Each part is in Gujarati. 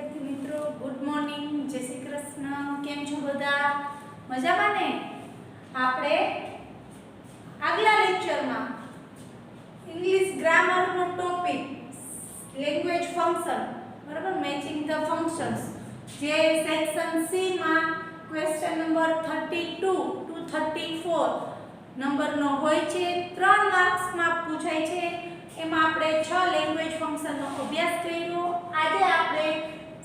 વિદ્યાર્થી મિત્રો, ગુડ મોર્નિંગ, જય શ્રી કૃષ્ણ. કેમ છો બધા? મજામાં ને? આપણે આગલા લેક્ચરમાં ઇંગ્લિશ ગ્રામરનો ટોપિક લેંગ્વેજ ફંક્શન, બરાબર, મેચિંગ ધ ફંક્શન્સ, જે સેક્શન સી માં ક્વેશ્ચન નંબર 32 ટુ 34 નંબરનો હોય છે. 3 માર્ક્સમાં પૂછાય છે. એમાં આપણે 6 લેંગ્વેજ ફંક્શનનો અભ્યાસ કર્યો. આજે આપણે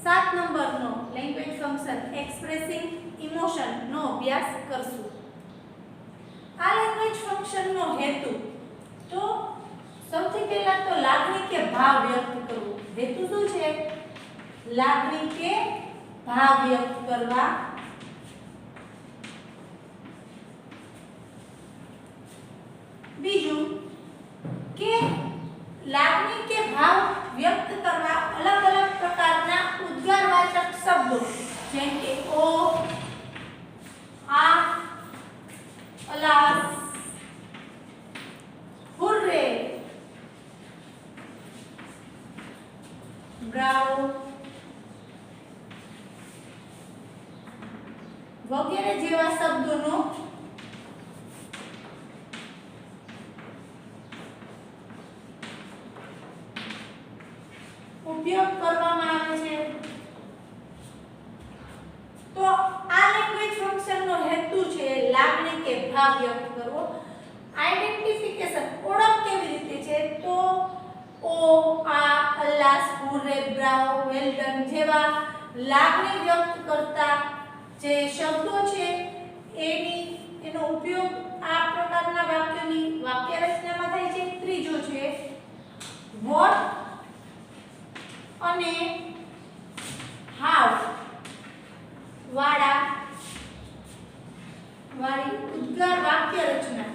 7 નંબરનો લેંગ્વેજ ફંક્શન એક્સપ્રેસિંગ ઇમોશન નો અભ્યાસ કરશું. આ લેંગ્વેજ ફંક્શનનો હેતુ તો સૌથી પહેલા તો લાગણી કે ભાવ વ્યક્ત કરવો. હેતુ શું છે? લાગણી કે ભાવ વ્યક્ત કરવા. બીજું કે લાગણી કે ભાવ વ્યક્ત કરવા અલગ અલગ પ્રકારના ઉદ્ગારવાચક શબ્દો, જેમ કે ઓ, આ, અલાસ, હુર્રે, બ્રાવો વગેરે જેવા શબ્દોનો ઉપયોગ કરવામાં આવે છે. તો આ લેંગ્વેજ ફંક્શનનો હેતુ છે લાગણી કે ભાવ વ્યક્ત કરવો. આઈડેન્ટિફિકેશન, ઓળખ કેવી રીતે છે? તો ઓ, આ, અલ્લાસ, હુર્રે, બ્રાવો, વેલ ડન જેવા લાગણી વ્યક્ત કરતા જે શબ્દો છે એનો ઉપયોગ આ પ્રકારના વાક્યની વાક્ય રચનામાં થાય છે. ત્રીજો છે વોટ અને હાઉ વાળી ઉદ્ગાર વાક્ય રચના.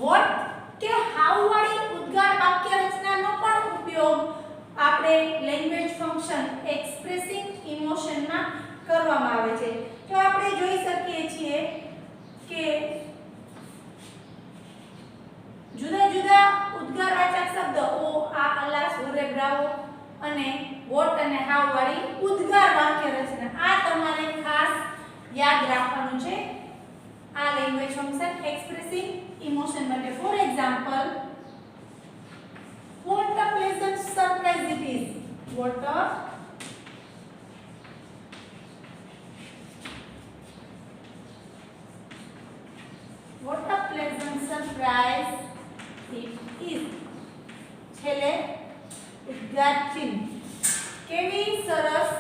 વોટ કે હાઉ વાળી ઉદ્ગાર વાક્ય રચનાનો પણ ઉપયોગ આપણે લેંગ્વેજ ફંક્શન એક્સપ્રેસિંગ ઇમોશનમાં કરવામાં આવે છે. તો આપણે જોઈ શકીએ છીએ કે જુદા જુદા ઉદ્ગારવાચક શબ્દ ઓ, આ, અલાસ, હુર્રે, બ્રાવો અને વોટ અને હાઉ વાળી ઉદ્ગાર વાક્ય રચના આ તમારે ખાસ યાદ રાખવાનું છે આ લેંગ્વેજ ફંક્શન એક્સપ્રેસિંગ ઇમોશન માટે. For example, what a pleasant surprise it is. What a pleasant surprise it is. છેલ્લે ઉદ્ગાર ચિહ્ન. કેવી સરસ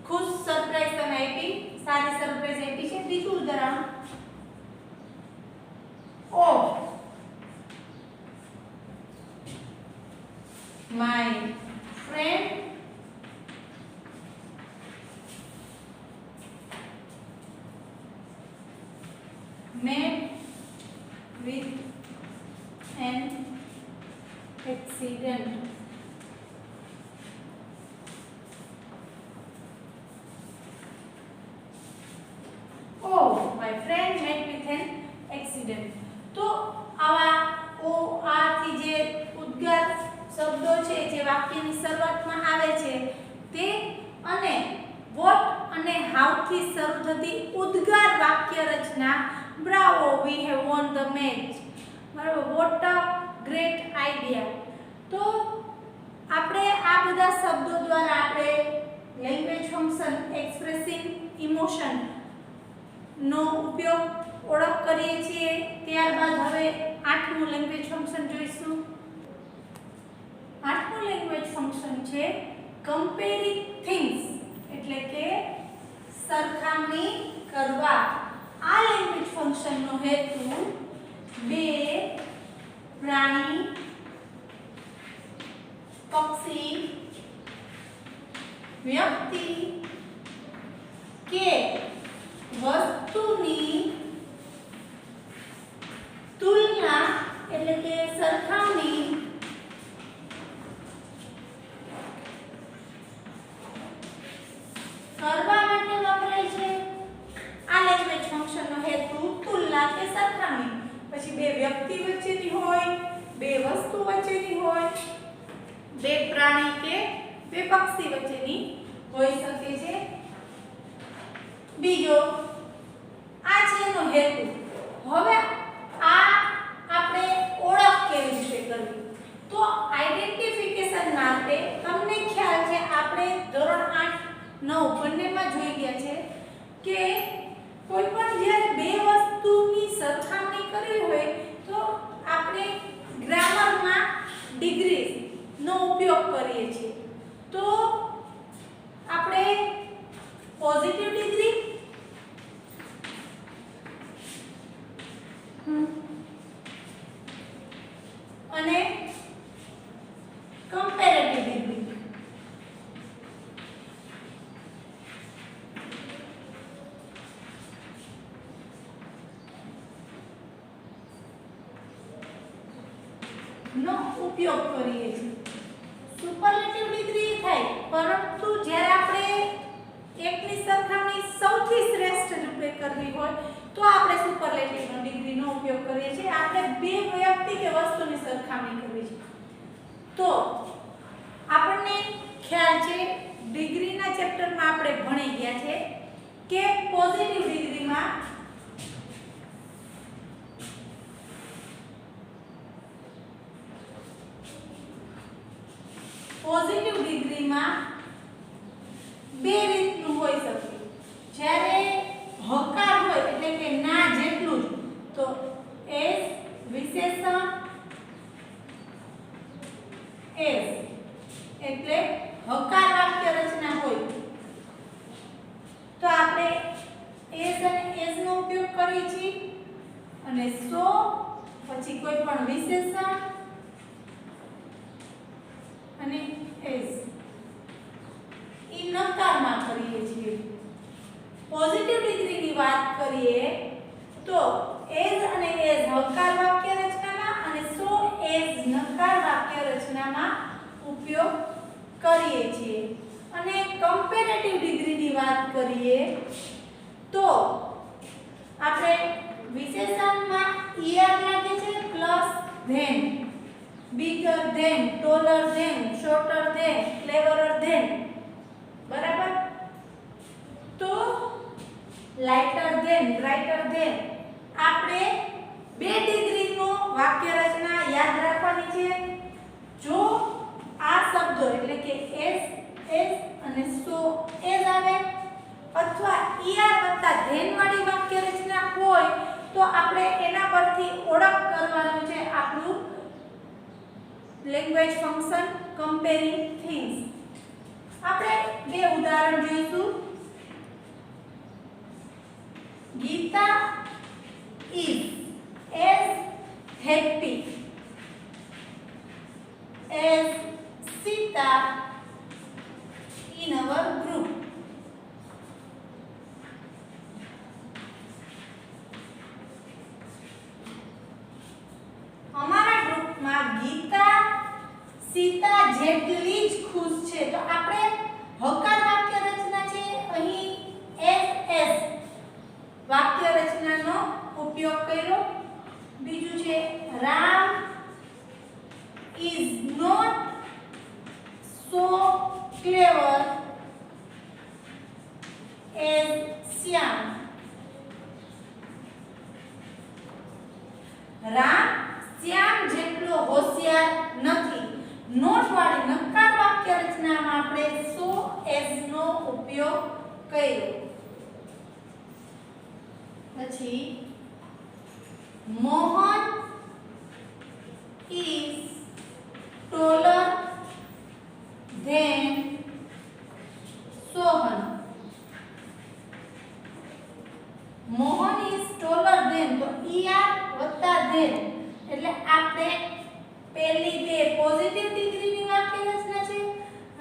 ખુશ સરપ્રાઈઝ તમે આપી, સારી સરપ્રાઈઝ આપી છે. બીજું ઉદાહરણ, ઓ my friend met with an accident. Oh, my friend met with an accident. તો આવા ઓ, આ થી જે ઉદ્ગાર શબ્દો છે જે વાક્યની શરૂઆતમાં આવે છે તે અને વોટ અને હાઉ થી શરૂ થતી ઉદ્ગાર વાક્ય રચના. Bravo, we have won the match. બરાબર, what a great idea. તો આપણે આ બધા શબ્દો દ્વારા આપણે લેંગ્વેજ ફંક્શન એક્સપ્રેસિંગ ઇમોશન નો ઉપયોગ ઓળખ કરીએ છીએ. ત્યારબાદ હવે 8મું લેંગ્વેજ ફંક્શન જોઈશું. 8મું લેંગ્વેજ ફંક્શન છે કમ્પેરિંગ થિંગ્સ, એટલે કે સરખામણી કરવા. આ લેંગ્વેજ ફંક્શનનો હેતુ બે પ્રાણી, પક્ષી, વ્યક્તિ કે વસ્તુની તુલના એટલે કે સરખામણી કરવા માટે વપરાય છે. આ લેંગ્વેજ ફંક્શનનો હેતુ તુલના કે સરખામણી બે પ્રાણી કે બે પક્ષી વચ્ચેની હોઈ શકે છે. બીજો આ છે એનો હેતુ. હવે આ આપણે ઓળખ કેવી રીતે કરવી? તો આઈડેન્ટિફિકેશન માટે તમને ખ્યાલ છે આપણે ધોરણ 8 9 બંનેમાં જોઈ ગયા છે કે કોઈ પણ જ્યારે બે વસ્તુની સરખામણી કરવી હોય તો આપણે ગ્રામરમાં ડિગ્રી નો ઉપયોગ કરીએ છીએ. તો આપણે પોઝિટિવ ડિગ્રી અને કમ્પેરેટિવ ડિગ્રી નો ઉપયોગ કરીએ છીએ. સુપરલેટિવ ડિગ્રી થાય પરંતુ જ્યારે આપણે એકની સરખામણી સૌથી શ્રેષ્ઠ રૂપે કરવી હોય તો આપણે સુપરલેટિવ ડિગ્રીનો ઉપયોગ કરીએ છીએ. આપણે બે વ્યક્તિ કે વસ્તુની સરખામણી કરવી છે તો આપણને ખ્યાલ છે ડિગ્રીના ચેપ્ટરમાં આપણે ભણી ગયા છે કે પોઝિટિવ ડિગ્રીમાં બે રીતનું હોઈ શકે. જ્યારે હકાર હોય એટલે કે ના જેટલું જ તો એસ વિશેષણ એસ એટલે હકાર વાક્ય રચના હોય તો આપણે એસ અને એસ નો ઉપયોગ કરીએ છીએ અને સો પછી કોઈ પણ વિશેષણ અને એસ નકારમાં કરીએ છીએ. પોઝિટિવ ડિગ્રીની વાત કરીએ તો એઝ અને એઝ હકાર વાક્ય રચનામાં અને સો એઝ નકાર વાક્ય રચનામાં ઉપયોગ કરીએ છીએ. અને કમ્પેરેટિવ ડિગ્રીની વાત કરીએ તો આપણે વિશેષણમાં er લાગે છે plus then, bigger than, taller than, shorter than, cleverer than, બરાબર. તો lighter than, brighter than આપણે બે ડિગ્રીનો વાક્ય રચના યાદ રાખવાની છે. જો આ શબ્દો એટલે કે s s અને so s આવે અથવા er વત્તા ધેન વાળી વાક્ય રચના હોય તો આપણે એના પરથી ઓળખ કરવાનું છે આપણું લેંગ્વેજ ફંક્શન કમ્પેરિંગ થિંગ્સ. આપણે બે ઉદાહરણ જોઈશું. Gita is as happy as Sita in our group. અમારા ગ્રુપમાં ગીતા સીતા જેટલી જ ખુશ છે. તો આપણે હકાર વાક્ય રચના છે અહીં એસ એસ વાક્ય રચનાનો ઉપયોગ કર્યો. બીજું છે Ram is not so clever as શ્યામ. રામ શ્યામ જેટલો હોશિયાર નથી. નોટ વાળી નકાર વાક્ય રચનામાં આપણે so as નો ઉપયોગ કર્યો. પછી Mohan is taller than Sohan. Mohan is taller than તો er વત્તા than એટલે આપણે પહેલી બે પોઝિટિવ ડિગ્રીની વાક્ય રચના છે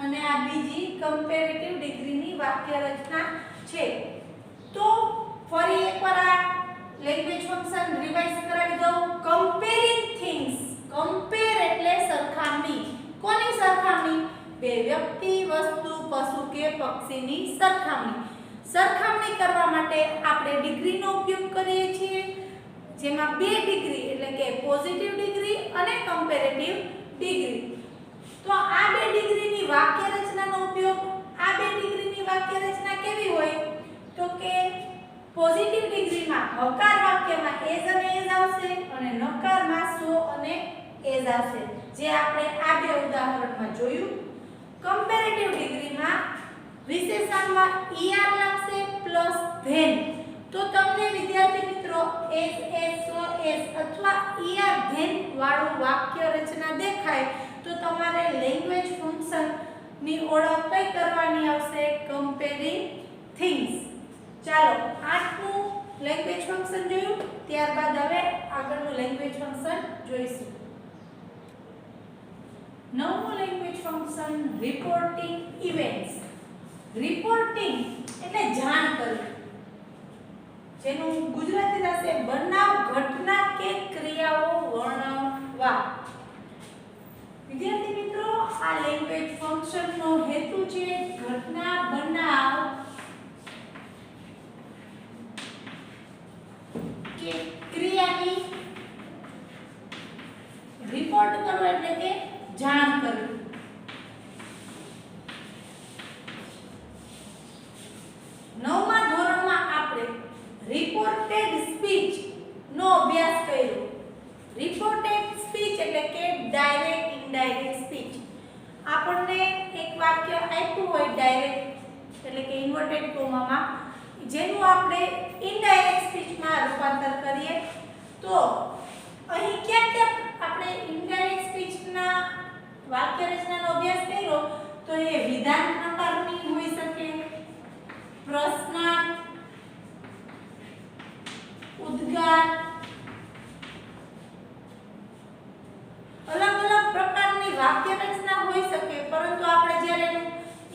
અને આ બીજી કમ્પેરેટિવ ડિગ્રીની વાક્ય રચના છે. તો ફરી એકવાર આ લેંગ્વેજ ફંક્શન રિવાઇઝ કરાવી દઉં. કમ્પેરિંગ થિંગ્સ, કમ્પેર એટલે સરખામણી. કોની સરખામણી? બે વ્યક્તિ, વસ્તુ, પશુ કે પક્ષીની સરખામણી. સરખામણી કરવા માટે આપણે ડિગ્રીનો ઉપયોગ કરીએ છીએ જેમાં બે ડિગ્રી એટલે કે પોઝિટિવ ડિગ્રી અને કમ્પેરેટિવ ડિગ્રી. તો તો આ બે ડિગ્રીની વાક્ય રચનાનો ઉપયોગ આ બે ડિગ્રીની વાક્ય રચના કેવી હોય તો કે પોઝિટિવ ડિગ્રીમાં હકાર વાક્યમાં એઝ અને એઝ આવશે અને નકારમાં સો અને એઝ આવશે જે આપણે આ બે ઉદાહરણમાં જોયું કમ્પેરેટિવ ડિગ્રીમાં વિશેષણમાં er લાગશે પ્લસ ધેન તો તમને વિદ્યાર્થી મિત્રો એઝ એઝ સો એઝ અથવા er ધેન વાળું વાક્ય રચના દેખાય તો તમારે લેંગ્વેજ ફંક્શન ની ઓળખ કઈ કરવાની આવશે કમ્પેરિંગ થિંગ્સ ચાલો 8મું લેંગ્વેજ ફંક્શન જોયું ત્યારબાદ હવે આગળનું લેંગ્વેજ ફંક્શન જોઈશું 9મું language function reporting events reporting એટલે જાણ કરવી જેનું ગુજરાતી થશે બનાવ ઘટના કે ક્રિયાઓ વર્ણવવા વિદ્યાર્થી મિત્રો આ લેંગ્વેજ ફંક્શનનો હેતુ છે ઘટના બનાવ કે ક્રિયાની રિપોર્ટ કરવો એટલે કે જાણ કરવી નવમા ધોરણમાં આપણે રિપોર્ટેડ સ્પીચ નો અભ્યાસ કર્યો રિપોર્ટેડ સ્પીચ એટલે કે ડાયરેક્ટ ઇનડાયરેક્ટ સ્પીચ આપણને એક વાક્ય આપ્યું હોય ડાયરેક્ટ એટલે કે ઇન્વર્ટેડ કોમામાં જેનું આપણે ઇનડાયરેક્ટ સ્પીચમાં રૂપાંતર કરીએ તો અહીં ક્યાં આપણે ઇનડાયરેક્ટ સ્પીચના વાક્ય રચનાનો અભ્યાસ કર્યો તો એ વિધાન પ્રકારની હોઈ શકે પ્રશ્નાર્થ ઉદ્ગાર અલગ અલગ પ્રકારની વાક્ય રચના હોઈ શકે પરંતુ આપણે જ્યારે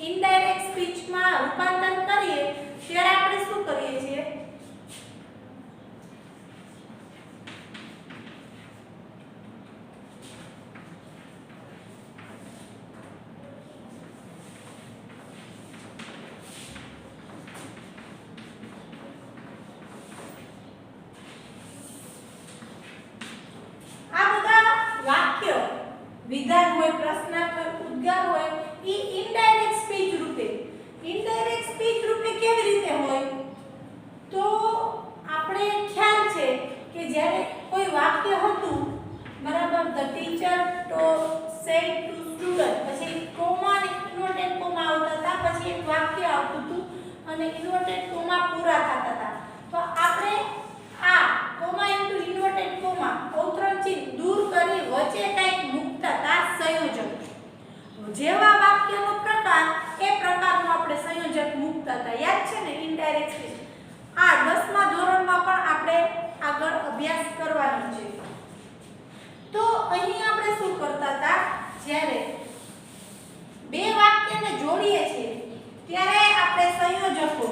ઇનડાયરેક્ટ સ્પીચમાં રૂપાંતર કરીએ ત્યારે આપણે શું કરીએ છીએ વિધાન હોય પ્રશ્નાર્થ હોય ઉદ્ગાર હોય ઈ ઇનડાયરેક્ટ સ્પીચ રૂપે ઇનડાયરેક્ટ સ્પીચ રૂપે કેવી રીતે હોય તો આપણે ખ્યાલ છે કે જ્યારે કોઈ વાક્ય હતું બરાબર ધ ટીચર તો સેડ ટુ સ્ટુડન્ટ પછી કોમા અને ઇન્વર્ટેડ કોમા આવતા હતા પછી એક વાક્ય આવતું હતું અને ઇન્વર્ટેડ કોમા પૂરા થતા હતા તો આપણે આ કોમા ઇન્ટુ ઇન્વર્ટેડ કોમા અવતરણ ચિહ્ન દૂર કરી વચ્ચે કંઈક મૂકતા સંયોજક જેવા વાક્યનો પ્રકાર એ પ્રકારનો આપણે સંયોજક મૂકતા હતા યાદ છે ને ઇનડાયરેક્ટ સ્પીચ આ 10મા ધોરણમાં પણ આપણે આગળ અભ્યાસ કરવાનો છે તો અહીં આપણે શું કરતા હતા જ્યારે બે વાક્યને જોડીએ છીએ ત્યારે આપણે સંયોજકો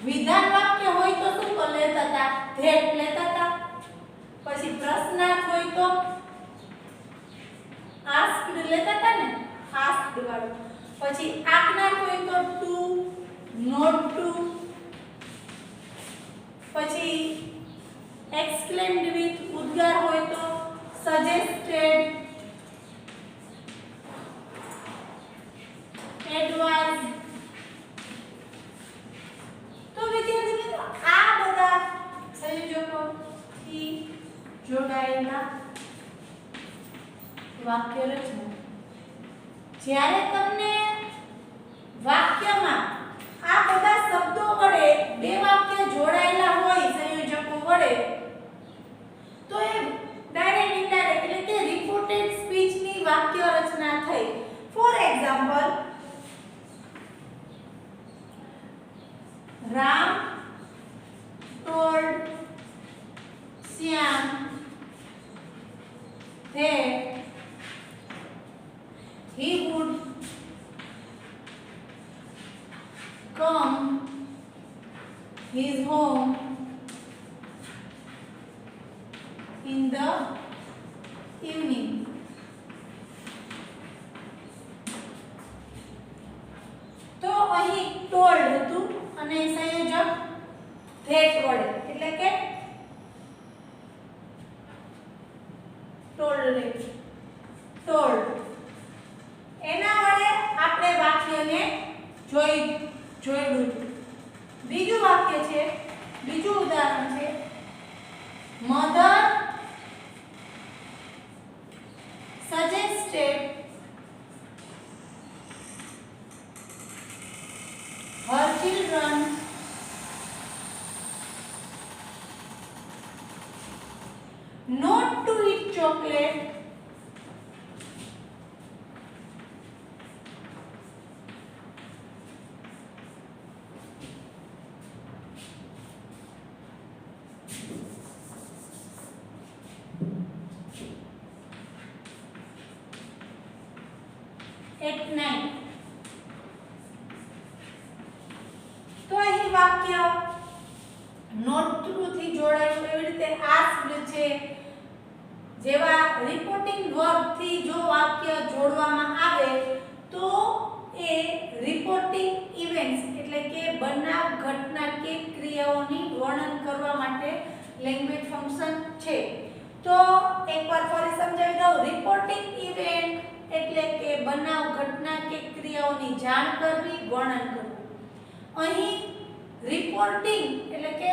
વિધાન વાક્ય હોય તો શું લેતા હતા ધેટ લેતા હતા પછી પ્રશ્નાર્થ હોય તો આસ્ક્ડ લેતા હતા ને આસ્ક્ડ વાળું પછી આજ્ઞાર્થ હોય તો ટુ નોટ ટુ પછી એક્સક્લેમ્ડ વિથ ઉદ્ગાર હોય તો સજેસ્ટેડ એડવાઇસ તો વિદ્યાર્થી મિત્રો આ બધા સંયોજકોથી જોડાયેલા વાક્ય રચના જ્યારે તમને વાક્યમાં આ બધા શબ્દો વડે બે વાક્ય જોડાયેલા હોય સંયોજકો વડે તો એ ડાયરેક્ટ ઇનડાયરેક્ટ એટલે કે રિપોર્ટેડ સ્પીચની વાક્ય રચના થઈ for example Ram told Shyam that he would come his home in the evening. તો અહીં told હતું અને સંયોજક that વડે એટલે કે ટોલરેટ ટોલ્ડ એના વડે આપણે વાક્યને જોડ્યું. બીજું વાક્ય છે, બીજું ઉદાહરણ છે mother suggested her children not to eat chocolate at night. તો અહીં વાક્ય નોટ ટુ થી જોડાયું એવી રીતે આસ્ક્ડ છે જેવા રિપોર્ટિંગ વર્બ થી જો વાક્ય જોડવામાં આવે તો એ રિપોર્ટિંગ ઇવેન્ટ્સ એટલે કે બનાવ ઘટના કે ક્રિયાઓની વર્ણન કરવા માટે લેંગ્વેજ ફંક્શન છે. તો એકવાર ફરી સમજાવી દઉં. રિપોર્ટિંગ ઇવેન્ટ એટલે કે બનાવ ઘટના કે ક્રિયાઓની જાણ કરવી, વર્ણન કરવું. અહીં રિપોર્ટિંગ એટલે કે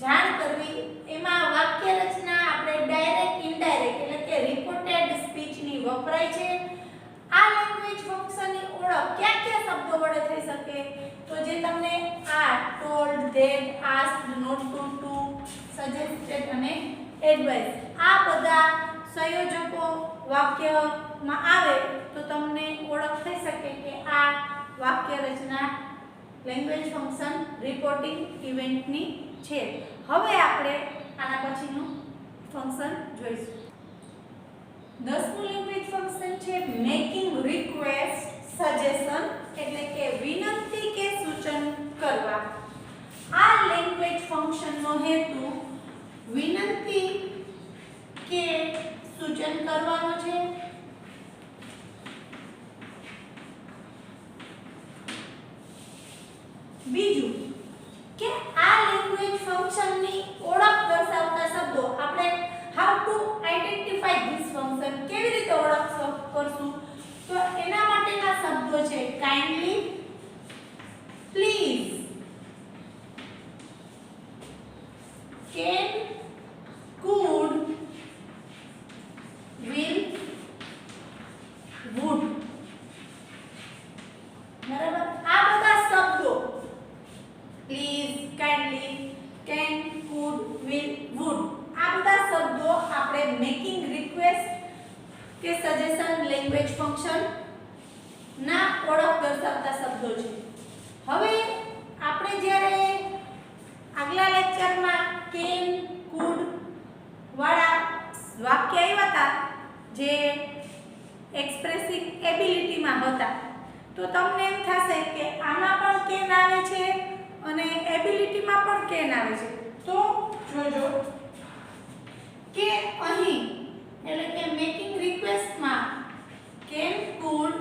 જાણ કરવી એમાં વાક્ય રચના આપણે ડાયરેક્ટ ઇનડાયરેક્ટ એટલે કે રિપોર્ટેડ સ્પીચ ની વપરાય છે. આ લેંગ્વેજ ફંક્શનની ઓળખ કયા કયા શબ્દો વડે થઈ શકે? તો જે તમને આ told, that, asked, not to, suggested અને એડવાઇસ આ બધા સંયોજકો વાક્યમાં આવે તો તમને ઓળખ થઈ શકે કે આ વાક્ય રચના લેંગ્વેજ ફંક્શન રિપોર્ટિંગ ઇવેન્ટની છે. હવે આપણે આના પછીનું ફંક્શન જોઈશું. 10મું લેંગ્વેજ ફંક્શન છે મેકિંગ રિક્વેસ્ટ સજેશન એટલે કે વિનંતી કે સૂચન કરવા. આ લેંગ્વેજ ફંક્શનનો હેતુ વિનંતી કે સૂચન કરવાનો છે. બીજું કે આ લેંગ્વેજ ફંક્શનની ઓળખ દર્શાવતા શબ્દો આપણે how to identify this function કેવી રીતે ઓળખ કરશું? તો એના માટેના શબ્દો છે kindly, please, can, could, will, would. બરાબર. આ બધા શબ્દો please, kindly, can, could, will, would આ બધા શબ્દો આપણે મેકિંગ રિક્વેસ્ટ કે સજેશન લેંગ્વેજ ફંક્શન ના ઓળખ દર્શાવતા શબ્દો છે. હવે આપણે જ્યારે આગલા લેક્ચરમાં કેન, કુડ વાળા વાક્ય આવ્યા હતા જે એક્સપ્રેસિવ એબિલિટીમાં હતા તો તમને એમ થશે કે આમાં પણ કેન આવે છે અને એબિલિટીમાં પણ કેન આવે છે. તો જોજો કે અહીં એટલે કે મેકિંગ રિક્વેસ્ટમાં કેન, કુડ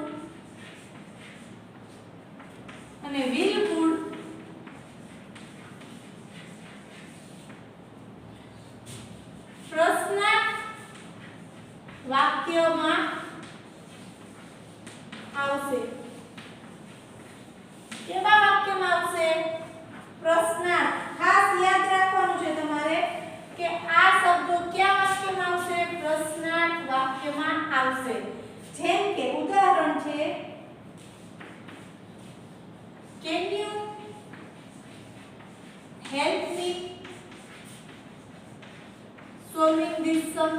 અને વિલ, વુડ પ્રશ્નાર્થ વાક્યમાં આવશે. કેવા વાક્યમાં આવશે? પ્રશ્નાર્થ. ખાસ યાદ રાખવાનું છે તમારે કે આ શબ્દો કયા વાક્યમાં આવશે? પ્રશ્નાર્થ વાક્યમાં આવશે. જેમ કે ઉદાહરણ છે can you help me solving this sum?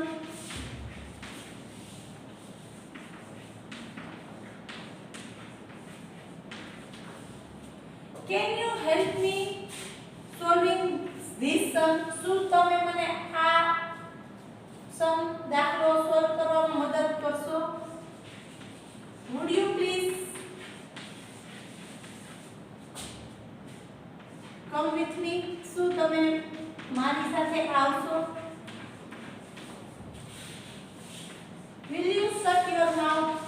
Can you help me solving this sum? શું તમે મને આ સમ દાખલો સોલ્વ કરવામાં મદદ કરશો? Would you please come with me? શું તમે મારી સાથે આવશો? Will you shut your mouth?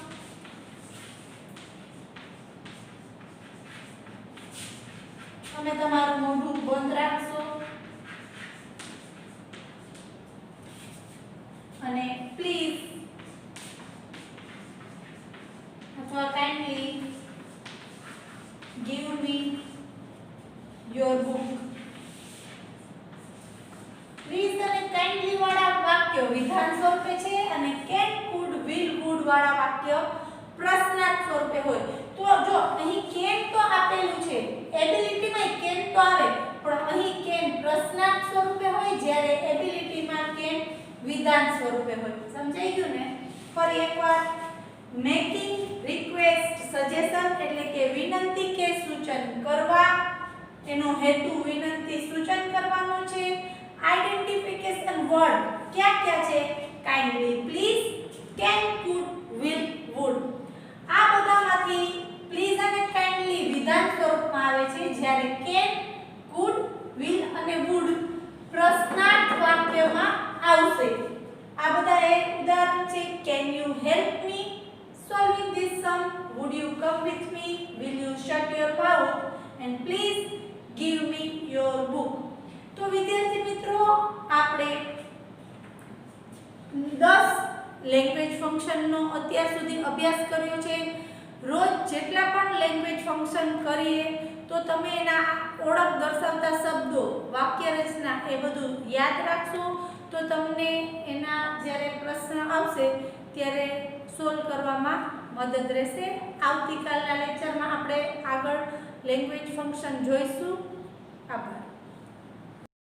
તમે તમારું મોઢું બંધ રાખશો? અને કાઇન્ડલી વાળા વાક્ય વિધાન સ્વરૂપે છે અને કેન કુડ વિલ વુડ વાળા વાક્ય પ્રશ્નાર્થ સ્વરૂપે હોય. તો જો અહીં કેન તો આપેલું છે, એબિલિટી માં કેન તો આવે, પણ અહીં કેન પ્રશ્નાર્થ સ્વરૂપે હોય જ્યારે એબિલિટી માં કેન વિધાન સ્વરૂપે હોય. સમજાઈ ગયું ને? ફરી એકવાર, મેકિંગ રિક્વેસ્ટ સજેશન એટલે કે વિનંતી કે સૂચન કરવા, એનો હેતુ વિનંતી સૂચન કરવાનો છે. આઇડેન્ટિફિકેશન વર્ડ ક્યાં ક્યાં છે? Kindly, please, can, could, will, would. આ બધામાંથી પ્લીઝ અને કાઇન્ડલી વિધાન સ્વરૂપમાં આવે છે, જ્યારે કેન, કુડ, વિલ અને વુડ પ્રશ્નાર્થ વાક્યમાં આવશે. આ બધા એક ઉદાહરણ છે. Can you help me solving this sum? Would you come with me? Will you shut your mouth and please give me your book? તો વિદ્યાર્થી મિત્રો, આપણે 10 લેંગ્વેજ ફંક્શનનો અત્યાર સુધી અભ્યાસ કર્યો છે. રોજ જેટલા પણ લેંગ્વેજ ફંક્શન કરીએ તો તમે એના ઓળખ દર્શાવતા શબ્દો, વાક્ય રચના એ બધું યાદ રાખશો તો તમને એના જ્યારે પ્રશ્ન આવશે ત્યારે સોલ્વ કરવામાં મદદ રહેશે. આવતીકાલના લેક્ચરમાં આપણે આગળ લેંગ્વેજ ફંક્શન જોઈશું. આભાર.